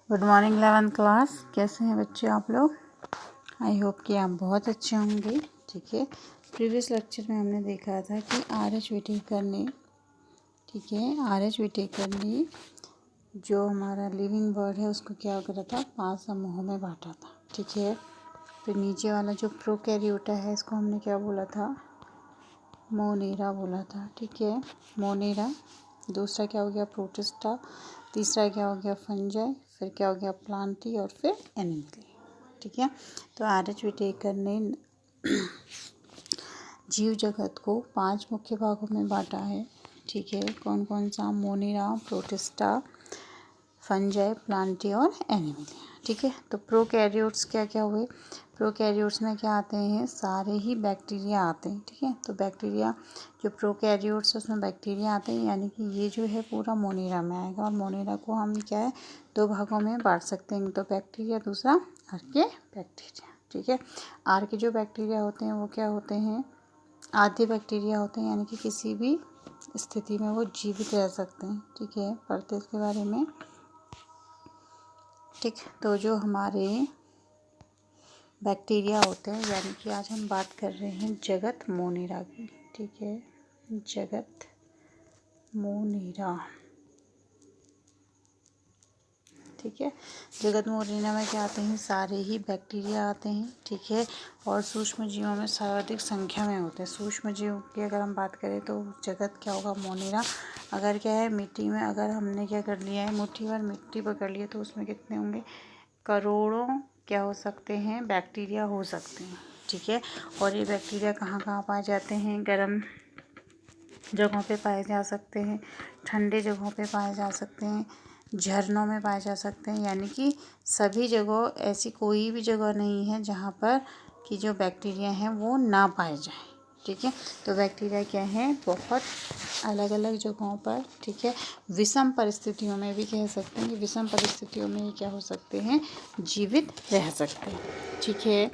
Good morning 11th class. कैसे हैं बच्चे आप लोग? आई होप कि आप बहुत अच्छे होंगे। ठीक है, प्रीवियस लेक्चर में हमने देखा था कि आर.एच. व्हिटेकर ने, ठीक है, आर.एच. व्हिटेकर ने जो हमारा लिविंग वर्ड है उसको क्या करा था, 5 समूहों में बांटा था। ठीक है, फिर नीचे वाला जो प्रोकैरियोटा है इसको हमने क्या बोला था, मोनेरा बोला था। ठीक है, मोनेरा। दूसरा क्या हो गया, प्रोटिस्टा। तीसरा क्या हो गया, फंजाई। फिर क्या हो गया, प्लांटी। और फिर एनिमली। ठीक है, तो आर.एच. व्हिटेकर ने जीव जगत को 5 मुख्य भागों में बांटा है। ठीक है, कौन कौन सा, मोनेरा, प्रोटिस्टा, फंजाई, प्लांटी और एनिमली। ठीक है, तो प्रोकैरियोट्स क्या क्या हुए, प्रोकैरियोट्स में क्या आते हैं, सारे ही बैक्टीरिया आते हैं। ठीक है, तो बैक्टीरिया जो प्रोकैरियोट्स उसमें बैक्टीरिया आते हैं, यानी कि ये जो है पूरा मोनेरा में आएगा। और मोनेरा को हम क्या है, 2 भागों में बांट सकते हैं, तो बैक्टीरिया, दूसरा आर्के बैक्टीरिया। ठीक है, आर के जो बैक्टीरिया होते हैं वो क्या होते हैं, आधे बैक्टीरिया होते हैं, यानी कि किसी भी स्थिति में वो जीवित रह सकते हैं। ठीक है, पढ़ते इसके बारे में। ठीक, तो जो हमारे बैक्टीरिया होते हैं, यानी कि आज हम बात कर रहे हैं जगत मोनेरा की। ठीक है, जगत मोनेरा। ठीक है, जगत मोनेरा में क्या आते हैं, सारे ही बैक्टीरिया आते हैं। ठीक है, और सूक्ष्म जीवों में सर्वाधिक संख्या में होते हैं। सूक्ष्म जीव की अगर हम बात करें तो जगत क्या होगा, मोनेरा। अगर क्या है, मिट्टी में अगर हमने क्या कर लिया है, मुट्ठी भर मिट्टी पकड़ लिया तो उसमें कितने होंगे, करोड़ों क्या हो सकते हैं, बैक्टीरिया हो सकते हैं। ठीक है, और ये बैक्टीरिया कहाँ कहाँ पाए जाते हैं, गर्म जगहों पे पाए जा सकते हैं, ठंडे जगहों पे पाए जा सकते हैं, झरनों में पाए जा सकते हैं, यानी कि सभी जगह, ऐसी कोई भी जगह नहीं है जहाँ पर कि जो बैक्टीरिया हैं वो ना पाए जाएं। ठीक है, तो बैक्टीरिया क्या है, बहुत अलग अलग जगहों पर, ठीक है, विषम परिस्थितियों में भी कह सकते हैं कि विषम परिस्थितियों में ये क्या हो सकते हैं, जीवित रह सकते हैं। ठीक है,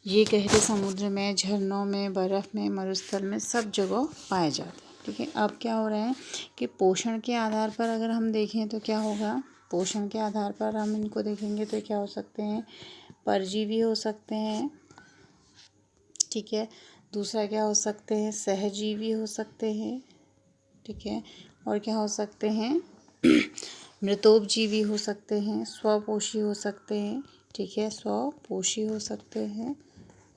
ये गहरे समुद्र में, झरनों में, बर्फ़ में, मरुस्थल में, सब जगह पाए जाते हैं। ठीक है, अब क्या हो रहा है कि पोषण के आधार पर अगर हम देखें तो क्या होगा, पोषण के आधार पर हम इनको देखेंगे तो क्या हो सकते हैं, परजीवी हो सकते हैं। ठीक है, दूसरा क्या हो सकते हैं, सहजीवी हो सकते हैं। ठीक है, और क्या हो सकते हैं, मृतोपजीवी हो सकते हैं, स्वपोषी हो सकते हैं। ठीक है, स्वपोषी हो सकते हैं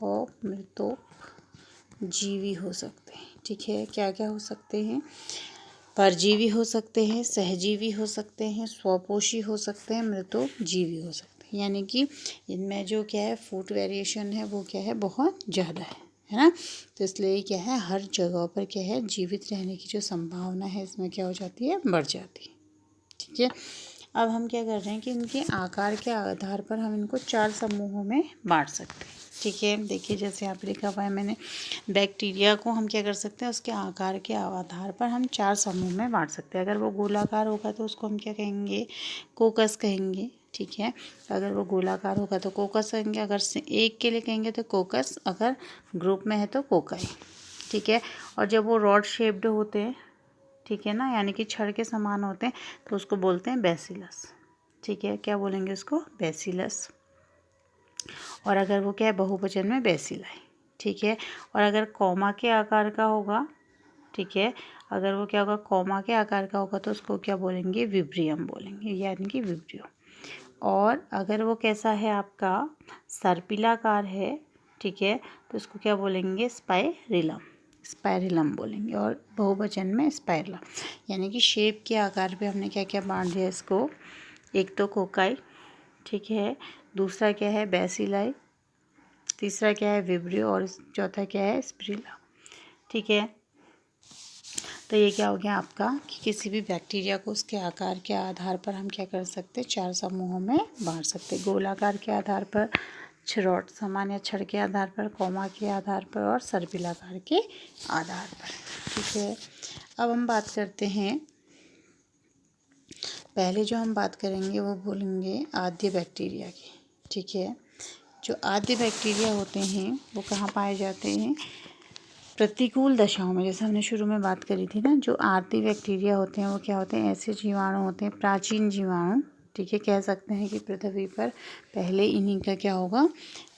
और मृतोपजीवी हो सकते हैं। ठीक है, क्या क्या हो सकते हैं, परजीवी हो सकते हैं, सहजीवी हो सकते हैं, स्वपोषी हो सकते हैं, मृतोपजीवी हो सकते हैं। यानी कि इनमें जो क्या है, फूड वेरिएशन है वो क्या है, बहुत ज़्यादा है ना। तो इसलिए क्या है, हर जगह पर क्या है, जीवित रहने की जो संभावना है इसमें क्या हो जाती है, बढ़ जाती है। ठीक है, अब हम क्या कर रहे हैं कि इनके आकार के आधार पर हम इनको 4 समूहों में बांट सकते हैं। ठीक है, देखिए जैसे यहाँ पे लिखा हुआ है मैंने, बैक्टीरिया को हम क्या कर सकते हैं, उसके आकार के आधार पर हम 4 समूह में बांट सकते हैं। अगर वो गोलाकार होगा तो उसको हम क्या कहेंगे, कोकस कहेंगे। ठीक है, अगर वो गोलाकार होगा तो कोकस कहेंगे, अगर एक के लिए कहेंगे तो कोकस, अगर ग्रुप में है तो कोकाई। ठीक है, और जब वो रॉड शेप्ड होते हैं, ठीक है ना, यानी कि छड़ के समान होते हैं, तो उसको बोलते हैं बैसिलस। ठीक है, क्या बोलेंगे उसको, बैसिलस। और अगर वो क्या है, बहुवचन में बैसिलाई। ठीक है, और अगर कॉमा के आकार का होगा, ठीक है, अगर वो क्या होगा, कॉमा के आकार का होगा तो उसको क्या बोलेंगे, विब्रियम बोलेंगे, यानी कि विब्रियो। और अगर वो कैसा है आपका, सर्पिलाकार है, ठीक है, तो उसको क्या बोलेंगे, स्पाइरिलम, स्पाइरिलम बोलेंगे, और बहुवचन में स्पाइरला। यानी कि शेप के आकार पे हमने क्या क्या बांट दिया इसको, एक तो कोकाई, ठीक है, दूसरा क्या है, बैसिलाई, तीसरा क्या है, विब्रियो, और चौथा क्या है, स्पिरिला। ठीक है, तो ये क्या हो गया आपका कि किसी भी बैक्टीरिया को उसके आकार के आधार पर हम क्या कर सकते हैं, 4 समूहों में बांट सकते हैं। गोलाकार के आधार पर, रॉड समान या छड़ के आधार पर, कॉमा के आधार पर, और सर्पिलाकार के आधार पर। ठीक है, अब हम बात करते हैं, पहले जो हम बात करेंगे वो बोलेंगे आद्य बैक्टीरिया की। ठीक है, जो आद्य बैक्टीरिया होते हैं वो कहाँ पाए जाते हैं, प्रतिकूल दशाओं में। जैसे हमने शुरू में बात करी थी ना, जो आद्य बैक्टीरिया होते हैं वो क्या होते हैं, ऐसे जीवाणु होते हैं, प्राचीन जीवाणु, ठीक है, कह सकते हैं कि पृथ्वी पर पहले इन्हीं का क्या होगा,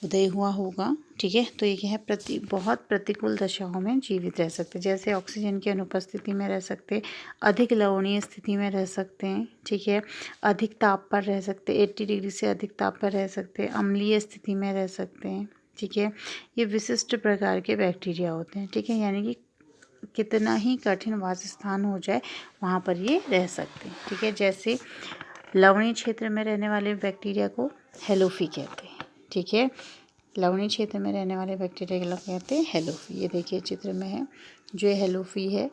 उदय हुआ होगा। ठीक है, तो ये क्या है, बहुत प्रतिकूल दशाओं में जीवित रह सकते, जैसे ऑक्सीजन की अनुपस्थिति में रह सकते, अधिक लवणीय स्थिति में रह सकते हैं। ठीक है, अधिक ताप पर रह सकते, 80 डिग्री से अधिक ताप पर रह सकते, अम्लीय स्थिति में रह सकते हैं। ठीक है, ये विशिष्ट प्रकार के बैक्टीरिया होते हैं। ठीक है, यानी कि कितना ही कठिन वास स्थान हो जाए वहाँ पर ये रह सकते हैं। ठीक है, जैसे लवणीय क्षेत्र में रहने वाले बैक्टीरिया को हेलोफी कहते हैं। ठीक है, लवणीय क्षेत्र में रहने वाले बैक्टीरिया को कहते हैं हेलोफी। ये देखिए चित्र में है जो हेलोफी है।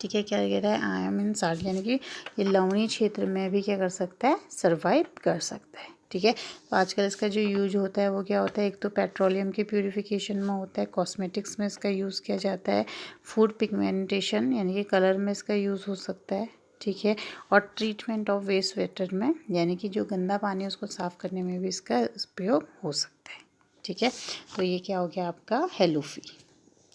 ठीक है, क्या कह रहा है, आई एम इन साल्ट, यानी कि ये लवणीय क्षेत्र में भी क्या कर सकता है, सर्वाइव कर सकता है। ठीक है, तो आजकल इसका जो यूज होता है वो क्या होता है, एक तो पेट्रोलियम के प्यूरिफिकेशन में होता है, कॉस्मेटिक्स में इसका यूज़ किया जाता है, फूड पिगमेंटेशन यानी कि कलर में इसका यूज़ हो सकता है। ठीक है, और ट्रीटमेंट ऑफ वेस्ट वाटर में, यानी कि जो गंदा पानी है उसको साफ़ करने में भी इसका उपयोग हो सकता है। ठीक है, तो ये क्या हो गया आपका हेलोफी।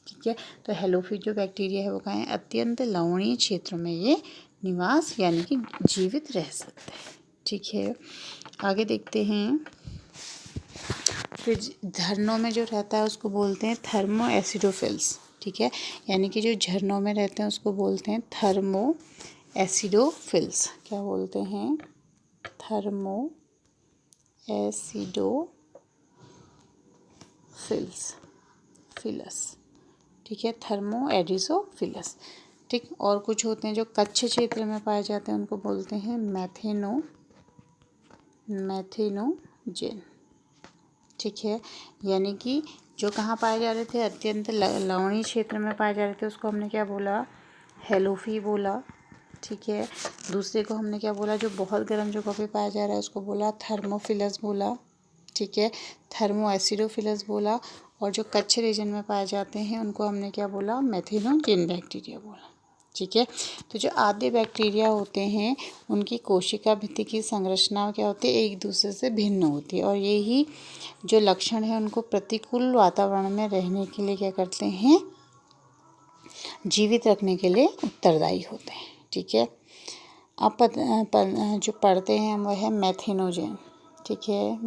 ठीक है, तो हेलोफी जो बैक्टीरिया है वो कहाँ है, अत्यंत लवणीय क्षेत्रों में ये निवास यानी कि जीवित रह सकता है। ठीक है, आगे देखते हैं। फिर झरनों में जो रहता है उसको बोलते हैं थर्मो एसिडोफिल्स। ठीक है, यानी कि जो झरनों में रहते हैं उसको बोलते हैं थर्मो एसिडोफिल्स। क्या बोलते हैं, थर्मो एसिडोफिल्स, फिलस। ठीक है, थर्मो एडिसोफिलस। ठीक, और कुछ होते हैं जो कच्छ क्षेत्र में पाए जाते हैं उनको बोलते हैं मैथेनोजेन। ठीक है, यानी कि जो कहाँ पाए जा रहे थे, अत्यंत लवणीय क्षेत्र में पाए जा रहे थे, उसको हमने क्या बोला, हेलोफी बोला। ठीक है, दूसरे को हमने क्या बोला, जो बहुत गर्म जगह पे पाया जा रहा है उसको बोला थर्मोफिलस बोला। ठीक है, थर्मो एसिडोफिलस बोला, और जो कच्छ रीजन में पाए जाते हैं उनको हमने क्या बोला, मैथेनोजेन बैक्टीरिया बोला। ठीक है, तो जो आद्य बैक्टीरिया होते हैं उनकी कोशिका भित्ति की संरचना क्या होती है, एक दूसरे से भिन्न होती है, और यही जो लक्षण है उनको प्रतिकूल वातावरण में रहने के लिए क्या करते हैं, जीवित रखने के लिए उत्तरदायी होते हैं। ठीक है, अब जो पढ़ते हैं वह है मैथेनोजेन। ठीक है,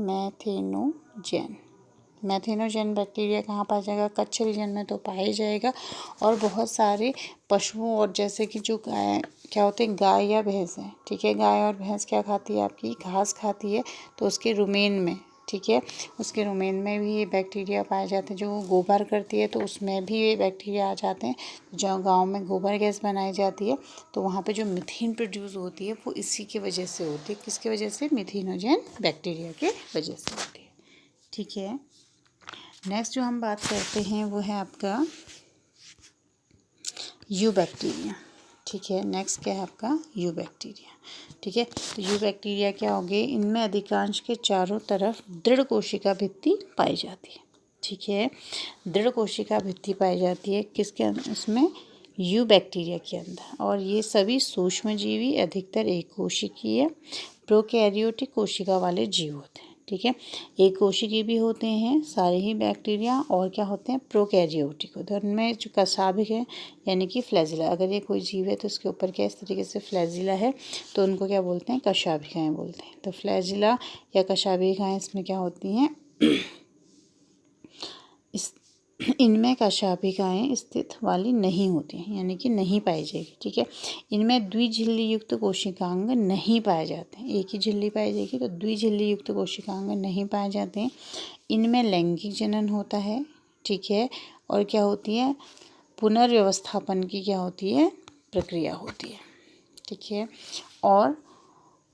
मैथेनोजेन बैक्टीरिया कहाँ पाया जाएगा, कच्छ रीजन में तो पाया ही जाएगा, और बहुत सारे पशुओं, और जैसे कि जो गाय क्या होते हैं, गाय या भैंस है। ठीक है, गाय और भैंस क्या खाती है, आपकी घास खाती है, तो उसके रुमेन में, ठीक है, उसके रुमेन में भी ये बैक्टीरिया पाए जाते हैं। जो गोबर करती है तो उसमें भी ये बैक्टीरिया आ जाते हैं। जहाँ गांव में गोबर गैस बनाई जाती है तो वहाँ पे जो मीथेन प्रोड्यूस होती है वो इसी की वजह से होती है। किसकी वजह से, मीथेनोजेन बैक्टीरिया के वजह से होती है। ठीक है, नेक्स्ट जो हम बात करते हैं वो है आपका यू बैक्टीरिया। ठीक है, नेक्स्ट क्या है आपका यू बैक्टीरिया। ठीक है, तो यू बैक्टीरिया क्या हो गए, इनमें अधिकांश के चारों तरफ दृढ़ कोशिका भित्ति पाई जाती है। ठीक है, दृढ़ कोशिका भित्ति पाई जाती है किसके अंदर, उसमें यू बैक्टीरिया के अंदर, और ये सभी सूक्ष्मजीवी अधिकतर एक कोशिकीय प्रोकैरियोटिक कोशिका वाले जीव होते हैं। ठीक है, एक कोशिकीय भी होते हैं सारे ही बैक्टीरिया, और क्या होते हैं, प्रोकैरियोटिक होते हैं। उनमें जो कशाभिक है यानी कि फ्लैजिला, अगर ये कोई जीव है तो उसके ऊपर क्या इस तरीके से फ्लैजिला है तो उनको क्या बोलते हैं, कशाभिकाएँ बोलते हैं। तो फ्लैजिला या कशाभिकाएँ इसमें क्या होती हैं, इनमें कशाभिकाएँ स्थित वाली नहीं होती हैं, यानी कि नहीं पाई जाएगी। ठीक है, इनमें द्विझिल्ली युक्त कोशिकांग नहीं पाए जाते हैं। एक ही झिल्ली पाई जाएगी तो द्विझिल्ली युक्त कोशिकांग नहीं पाए जाते हैं। इनमें लैंगिक जनन होता है। ठीक है, और क्या होती है, पुनर्व्यवस्थापन की क्या होती है, प्रक्रिया होती है। ठीक है, और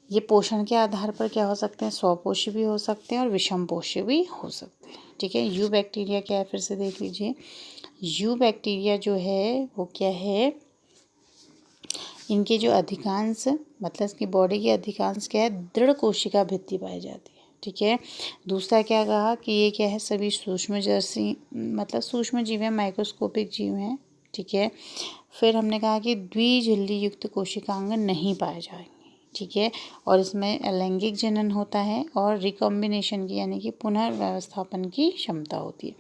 ये पोषण के आधार पर क्या हो सकते हैं, स्वपोषी भी हो सकते हैं और विषमपोषी भी हो सकते हैं। ठीक है, यू बैक्टीरिया क्या है, फिर से देख लीजिए। यू बैक्टीरिया जो है वो क्या है, इनके जो अधिकांश, मतलब इसकी बॉडी की अधिकांश क्या है, दृढ़ कोशिका भित्ति पाई जाती है। ठीक है, दूसरा क्या कहा कि ये क्या है, सभी सूक्ष्मदर्शी, मतलब सूक्ष्म जीव हैं, माइक्रोस्कोपिक जीव हैं। ठीक है, फिर हमने कहा कि द्विझिल्ली युक्त कोशिकांग नहीं पाए जाएंगे। ठीक है, और इसमें अलैंगिक जनन होता है और रिकॉम्बिनेशन की यानी कि पुनर्व्यवस्थापन की क्षमता होती है,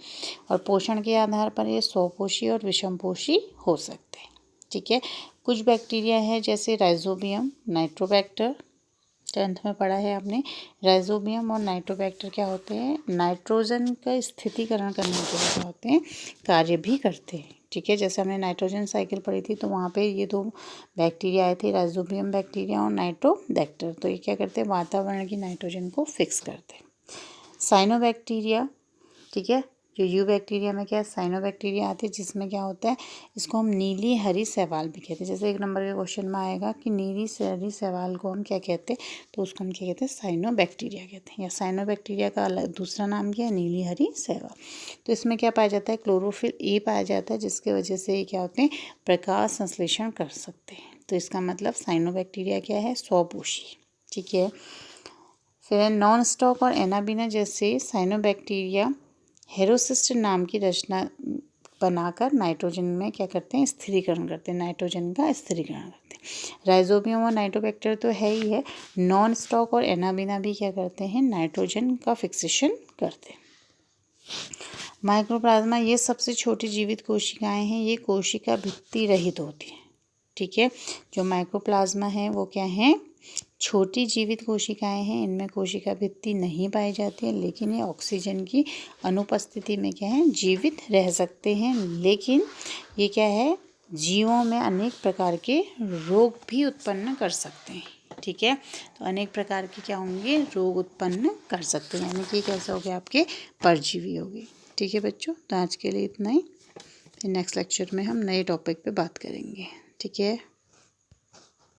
और पोषण के आधार पर ये स्वपोषी और विषमपोषी हो सकते हैं। ठीक है, कुछ बैक्टीरिया है जैसे राइजोबियम, नाइट्रोबैक्टर, 10th में पढ़ा है आपने। राइजोबियम और नाइट्रोबैक्टर क्या होते हैं, नाइट्रोजन का स्थितीकरण करने के लिए क्या होते हैं, कार्य भी करते हैं। ठीक है, जैसे हमने नाइट्रोजन साइकिल पढ़ी थी तो वहाँ पे ये दो बैक्टीरिया आए थे, राइजोबियम बैक्टीरिया और नाइट्रोबैक्टर। तो ये क्या करते हैं, वातावरण की नाइट्रोजन को फिक्स करते हैं। साइनोबैक्टीरिया, ठीक है, जो यू बैक्टीरिया में क्या है, साइनोबैक्टीरिया आती है, जिसमें क्या होता है, इसको हम नीली हरी शैवाल भी कहते हैं। जैसे 1 नंबर के क्वेश्चन में आएगा कि नीली हरी शैवाल को हम क्या कहते हैं, तो उसको हम क्या कहते हैं, साइनोबैक्टीरिया कहते हैं। या साइनोबैक्टीरिया का अलग दूसरा नाम क्या है, नीली हरी शैवाल। तो इसमें क्या पाया जाता है, क्लोरोफिल ए पाया जाता है, जिसकी वजह से ये क्या होते हैं, प्रकाश संश्लेषण कर सकते हैं। तो इसका मतलब साइनोबैक्टीरिया क्या है, स्वपोषी। ठीक है, फिर नॉन स्टॉक और एनाबिना जैसे साइनोबैक्टीरिया हेरोसिस्ट नाम की रचना बनाकर नाइट्रोजन में क्या करते हैं, स्थिरीकरण करते हैं, नाइट्रोजन का स्थिरीकरण करते हैं। राइजोबियम और नाइट्रोबैक्टर तो है ही है, नॉन स्टॉक और एनाबिना भी क्या करते हैं, नाइट्रोजन का फिक्सेशन करते हैं। माइक्रोप्लाज्मा ये सबसे छोटी जीवित कोशिकाएं हैं, ये कोशिका भित्ति रहित होती हैं। ठीक है, जो माइक्रोप्लाज्मा है वो क्या है, छोटी जीवित कोशिकाएं हैं, इनमें कोशिका भित्ति नहीं पाई जाती है, लेकिन ये ऑक्सीजन की अनुपस्थिति में क्या है, जीवित रह सकते हैं। लेकिन ये क्या है, जीवों में अनेक प्रकार के रोग भी उत्पन्न कर सकते हैं। ठीक है, तो अनेक प्रकार के क्या होंगे, रोग उत्पन्न कर सकते हैं, यानी कि कैसे हो गए, आपके परजीवी हो गए। ठीक है बच्चों, तो आज के लिए इतना ही। नेक्स्ट लेक्चर में हम नए टॉपिक पे बात करेंगे। ठीक है।